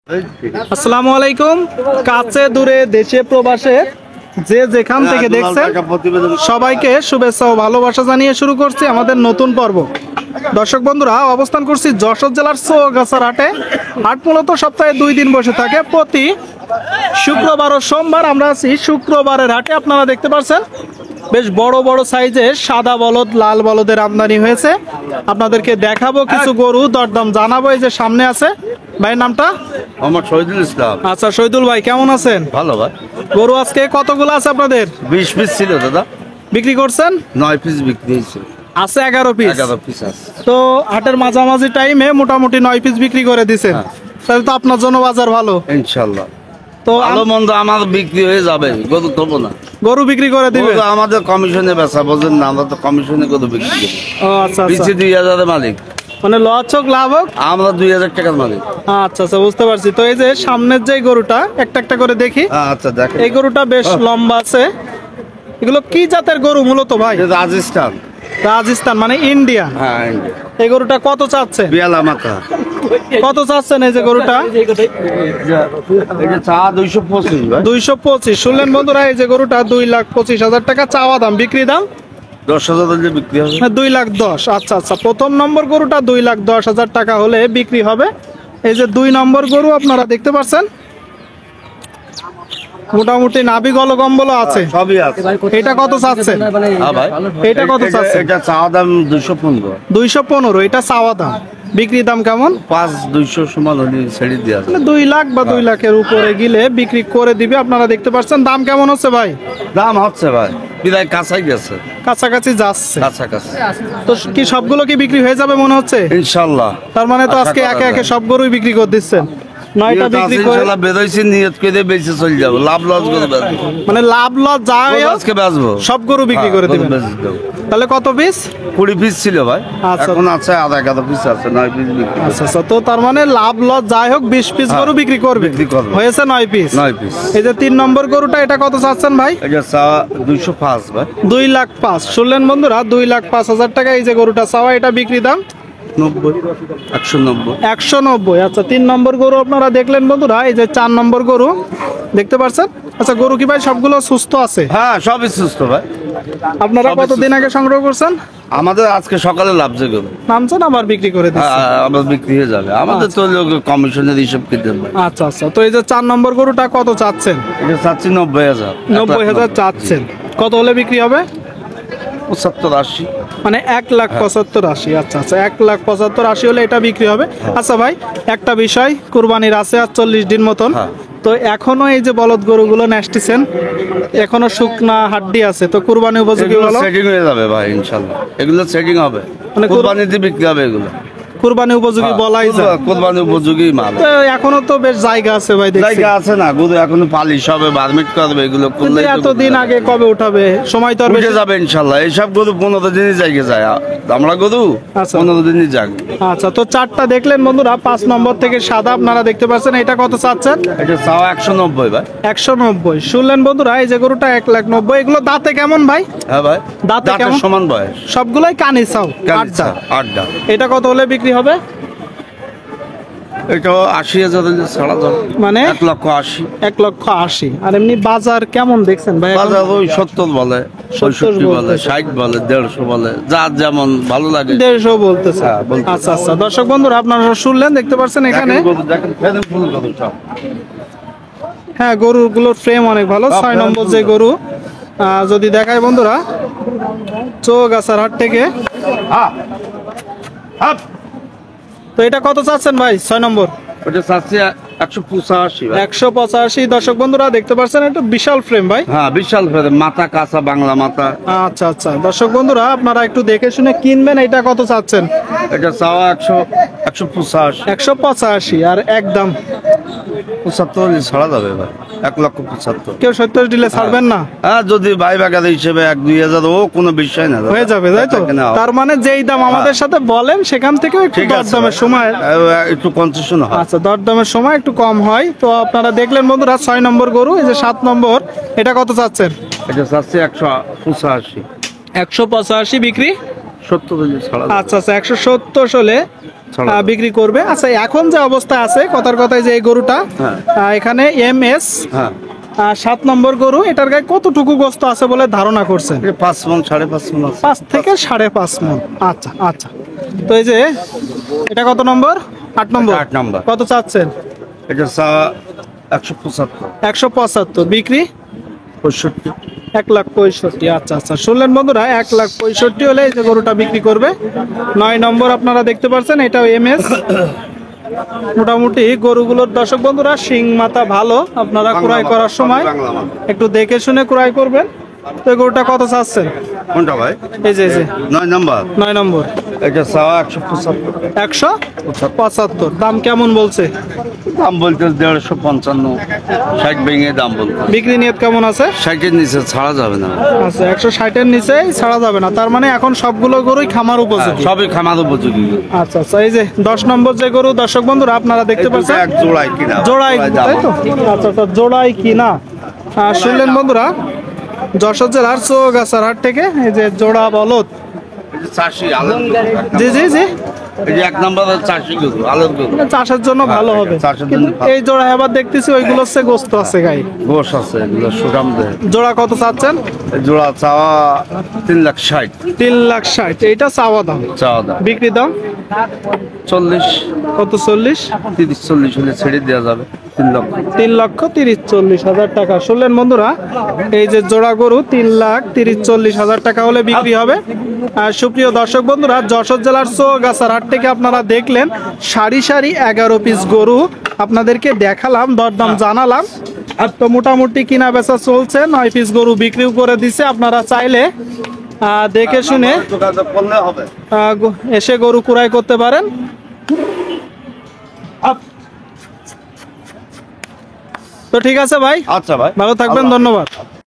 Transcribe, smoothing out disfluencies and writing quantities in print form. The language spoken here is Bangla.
আসসালামু আলাইকুম। কাছে দূরে দেশে প্রবাসে যে যেখান থেকে দেখছেন সবাইকে শুভেচ্ছা ও ভালোবাসা জানিয়ে শুরু করছি আমাদের নতুন পর্ব। দর্শক বন্ধুরা, অবস্থান করছি যশোর জেলার চৌগাছার হাটে। হাট মূলত সপ্তাহে 2 দিন বসে থাকে, প্রতি শুক্রবার ও সোমবার। আমরা আছি শুক্রবারের হাটে। আপনারা দেখতে পাচ্ছেন বেশ বড় বড় সাইজের সাদা বলদ, লাল বলদের আমদানি হয়েছে। আপনাদেরকে দেখাবো কিছু গরু, দরদাম জানাবো। এই যে সামনে আছে ভাইয়ের নামটা? আমার শহীদুল ইসলাম। আচ্ছা শহীদুল ভাই, কেমন আছেন? ভালো ভাই। গরু আজকে কতগুলো আছে আপনাদের? 20 পিস ছিল দাদা, বিক্রি করছেন? 9 পিস বিক্রি হয়েছে। আছে 11 পিস। 11 পিস আছে। তো হাটের মাঝামাঝি টাইমে মোটামুটি 9 পিস বিক্রি করে দিছেন। তাহলে তো আপনার জন্য বাজার ভালো ইনশাআল্লাহ। তো ভালো মন্দ আমার বিক্রি হয়ে যাবে, গরু করবো না। গরু বিক্রি করে দিবে? গরু আমাদের কমিশনে বেচা, বোঝেন না, আমরা তো কমিশনে গরু বিক্রি করি। ও আচ্ছা আচ্ছা, পিছে 2000 মালিক, মানে লস হোক লাভ হোক আমরা 2000 টাকার মালিক। আচ্ছা আচ্ছা, বুঝতে পারছি। তো এই যে সামনের যে গরুটা, একটা একটা করে দেখি। আচ্ছা দেখেন, এই গরুটা বেশ লম্বা আছে। এগুলো কি জাতের গরু মূলত ভাই? রাজস্থান। রাজস্থান মানে ইন্ডিয়া। হ্যাঁ, এই গরুটা কত চাচ্ছে? বিয়ালা মাথা। কত চাচ্ছেন এই যে গরুটা? এটা চা 225 ভাই। 225। শুনলেন বন্ধুরা, এই যে গরুটা 2,25,000 টাকা চাওয়া দাম, বিক্রি দাম 10,000 দিয়ে বিক্রি হবে। 2,10,000। আচ্ছা আচ্ছা, প্রথম নম্বর গরুটা 2,10,000 টাকা হলে বিক্রি হবে। এই যে 2 নম্বর গরু আপনারা দেখতে পাচ্ছেন, মোটামুটি নাভি গলগম্বল আছে, সবই আছে। এটা কত চাচ্ছেন? হ্যাঁ ভাই, এটা কত চাচ্ছেন? এটা চা দাম 215। 215, এটা চাওয়া দাম। বিক্রি দাম কেমন? 5,200 সমান হলে ছেড়ে দেওয়া যাবে। 2 লাখ বা 2 লাখের উপরে গেলে বিক্রি করে দিবে। আপনারা দেখতে পাচ্ছেন। দাম কেমন হচ্ছে ভাই? দাম হচ্ছে ভাই বিদায় কাছাই গেছে, কাছাকাছি যাচ্ছে। কাছাকাছি। তো কি সবগুলো কি বিক্রি হয়ে যাবে মনে হচ্ছে? ইনশাআল্লাহ। তার মানে তো আশা আজকে করা একে একে যায়। সব গরুই বিক্রি করে দিচ্ছেন। 9টা বিক্রি করে ইনশাআল্লাহ বেরোইছি, নিয়ত করে বেঁচে চলে যাবো, লাভ লস করে বেচবো। মানে লাভ লস যায় আজকে বেচবো, সব গরু বিক্রি করে দিবেন। বেচে দেবো। তাহলে কত পিস? 20 পিস ছিল ভাই, আচ্ছা। এখন আছে আধা 11 পিস আছে, 9 পিস বিক্রি। আচ্ছা আচ্ছা, তো তার মানে লাভ লস যাই হোক 20 পিস গরু বিক্রি করবে। বিক্রি করবে। হয়েছে 9 পিস। 9 পিস। এই যে 3 নম্বর গরুটা, এটা কত চাচ্ছেন ভাই? এটা চা 205 ভাই। 2,05,000। শুনলেন বন্ধুরা, 2,05,000 টাকা এই যে গরুটা চাওয়া। এটা বিক্রি দাম 90, 190। 190। আচ্ছা, 3 নম্বর গরু আপনারা দেখলেন বন্ধুরা। এই যে 4 নম্বর গরু দেখতে পাচ্ছেন। আচ্ছা, গরু কি ভাই সবগুলো সুস্থ আছে? হ্যাঁ, সবই সুস্থ ভাই। আপনারা সবই কতদিন আগে সংগ্রহ করছেন? আমাদের আজকে সকালে লাভছে গরু। নামছেন আবার বিক্রি করে দিচ্ছেন। আবার বিক্রি হয়ে যাবে, আমাদের তো কমিশনের হিসাব কিনতে হবে। আচ্ছা আচ্ছা, তো এই যে 4 নম্বর গরুটা কত চাচ্ছেন? এটা চাচ্ছি 90,000। 90,000 চাচ্ছেন। কত হলে বিক্রি হবে? 75-80। মানে 1,75,80। আচ্ছা আচ্ছা, 1,75,80 হলে এটা বিক্রি হবে। আচ্ছা ভাই, একটা বিষয়, কুরবানির আছে আর 40 দিন মতন। হ্যাঁ। তো এখনো এই যে বলদ গরুগুলো নেসতেছেন, এখনো শুকনা হাড্ডি আছে, তো কুরবানি উপযোগী এগুলো বলো? সেটিং হয়ে যাবে ভাই ইনশাআল্লাহ, এগুলো সেটিং হবে, মানে কুরবানিতে বিক্রি হবে এগুলো। কুরবানি উপযোগী বলাই যায়। কুরবানি উপযোগী মাল। তো এখনো তো বেশ জায়গা আছে ভাই, দেখছি। জায়গা আছে না, গরু এখনো পালিশ হবে, বারমিট করবে, এগুলো করলে এতদিন আগে কবে উঠাবে? সময় তো আর উঠে বেশি- যাবে ইনশাআল্লাহ। এইসব গরু 15 দিনই জায়গা যায়, আমরা গরু আচ্ছা। 15 দিনই যাক। আচ্ছা, তো 4টা দেখলেন বন্ধুরা। 5 নম্বর থেকে সাদা আপনারা দেখতে পাচ্ছেন। এটা কত চাচ্ছেন? এটা চাও 190 ভাই। 190। শুনলেন বন্ধুরা, এই যে গরুটা 1,90,000। এগুলো দাঁতে কেমন ভাই? হ্যাঁ ভাই, দাঁতে দাঁতের কেমন? সমান বয়স। সবগুলাই কানি চাও। কালিচা, আড্ডা। এটা কত হলে বিক্রি হবে? এটা 80,000 ছাড়া যাবে, মানে 1,80,000। 1,80,000। আর এমনি বাজার কেমন দেখছেন ভাই? এখন বাজার ওই 70 বলে, 65 বলে, 60 বলে, 150 বলে, যার যেমন ভালো লাগে। 150 বলতেছে। হ্যাঁ, বলতেছে। আচ্ছা আচ্ছা, দর্শক বন্ধুরা আপনারা শুনলেন, দেখতে পাচ্ছেন এখানে। দেখেন গরু, দেখেন ফেদেন ফুল গরু সব। হ্যাঁ, গরুগুলোর ফ্রেম অনেক ভালো। 6 নম্বর যে গরু, যদি দেখায় বন্ধুরা, চৌগাছার হাট থেকে। হ্যাঁ, হ্যাঁ। তো এটা কত চাচ্ছেন ভাই 6 নম্বর? ওটা চাচ্ছি 185 ভাই। 185। দর্শক বন্ধুরা দেখতে পাচ্ছেন, এটা বিশাল ফ্রেম ভাই। হ্যাঁ, বিশাল ফেদে, মাথা কাঁচা, বাংলা মাথা। আচ্ছা আচ্ছা, দর্শক বন্ধুরা আপনারা একটু দেখে শুনে কিনবেন। এটা কত চাচ্ছেন? এটা চাওয়া 185। 185। আর একদম 75 ছাড়া যাবে ভাই, 1,75,000। কেউ 70 দিলে ছাড়বেন না? হ্যাঁ, যদি ভাই বাগাদের হিসেবে 1-2 হাজার, ও কোনো বিষয় না, হয়ে যাবে, তাই তো? তার মানে যেই দাম আমাদের সাথে বলেন, সেখান থেকে একটু ঠিক আছে দরদামের সময় একটু কনসেশন হয়। আচ্ছা, দরদামের সময় একটু কম হয়। তো আপনারা দেখলেন বন্ধুরা 6 নম্বর গরু। এই যে 7 নম্বর, এটা কত চাচ্ছেন? এটা চাচ্ছি 185। 185 বিক্রি। 70 ছাড়া যাবে। আচ্ছা আচ্ছা, 170 হলে ছাড়া যাবে। বিক্রি করবে। আচ্ছা, এখন যে অবস্থা আছে, কথার কথায় যে এই গরুটা হ্যাঁ। এখানে MS হ্যাঁ 7 নম্বর গরু, এটার গায়ে কতটুকু গোস্ত আছে বলে ধারণা করছেন? 5 মণ 5.5 মণ আছে। 5 থেকে 5.5 মণ। আচ্ছা আচ্ছা। তো এই যে এটা কত নম্বর? 8 নম্বর। 8 নম্বর। কত চাচ্ছেন? এটা চা 175 175। বিক্রি 65। 1,65,000। আচ্ছা আচ্ছা, শুনলেন বন্ধুরা, 1,65,000 হলে এই যে গরুটা বিক্রি করবে। 9 নম্বর আপনারা দেখতে পাচ্ছেন, এটাও MS। মোটামুটি গরুগুলোর দর্শক বন্ধুরা শিং মাথা ভালো, আপনারা ক্রয় করার সময় একটু দেখে শুনে ক্রয় করবেন। তো এই গরুটা কত চাচ্ছেন? কোনটা ভাই? এই যে 9 নম্বর। 9 নম্বর। এটা চা 175। 175। দাম কেমন বলছে? দাম বলতে 150-55, 60 ভেঙে দাম বলতে। বিক্রি নিয়ত কেমন আছে? 60-এর নিচে ছাড়া যাবে না। আচ্ছা, 160-এর নিচে ছাড়া যাবে না, তার মানে এখন সবগুলো গরুই খামার উপযোগী। সবই খামার উপযোগী। আচ্ছা আচ্ছা, এই যে 10 নম্বর যে গরু দর্শক বন্ধুরা আপনারা দেখতে পাচ্ছেন, এক জোড়ায় কিনা। জোড়াই, তাই তো? আচ্ছা আচ্ছা, জোড়াই কিনা। শুনলেন বন্ধুরা, যশোর জেলার চৌগাছার হাট থেকে এই যে জোড়া বলদ। চাষি আলুর জি জি জি, এই যে 1 নম্বরের চাষি গরু, আলুর গরু। চাষের জন্য ভালো হবে। চাষের জন্য কিন্তু ভালো। এই জোড়া আবার দেখতেছি ওইগুলো হচ্ছে গোস্ত আছে গায়ে। গোশ আছে, এগুলো সুরাম দেয়। জোড়া কত চাচ্ছেন? এই জোড়া চাওয়া 3,60,000। 3,60,000। এইটা চাওয়া দাম। চাওয়া দাম বিক্রি দাম 40, কত? 40, 30-40 হলে ছেড়ে দেওয়া যাবে। 3 লক্ষ। 3,30,40,000 টাকা। শুনলেন বন্ধুরা, এই যে জোড়া গরু 3,30,40,000 টাকা হলে বিক্রি হবে। আর সুপ্রিয় দর্শক বন্ধুরা, যশোর জেলার চৌগাছার হাট থেকে আপনারা দেখলেন সারি সারি 11 পিস গরু আপনাদেরকে দেখালাম, দরদাম জানালাম। আর তো মোটামুটি কিনা বেচা চলছে, 9 পিস গরু বিক্রিও করে দিছে। আপনারা চাইলে দেখে শুনে যোগাযোগ করলে হবে। এসে গরু ক্রয় করতে পারেন। তো ঠিক আছে ভাই, আচ্ছা ভাই, ভালো থাকবেন, ধন্যবাদ।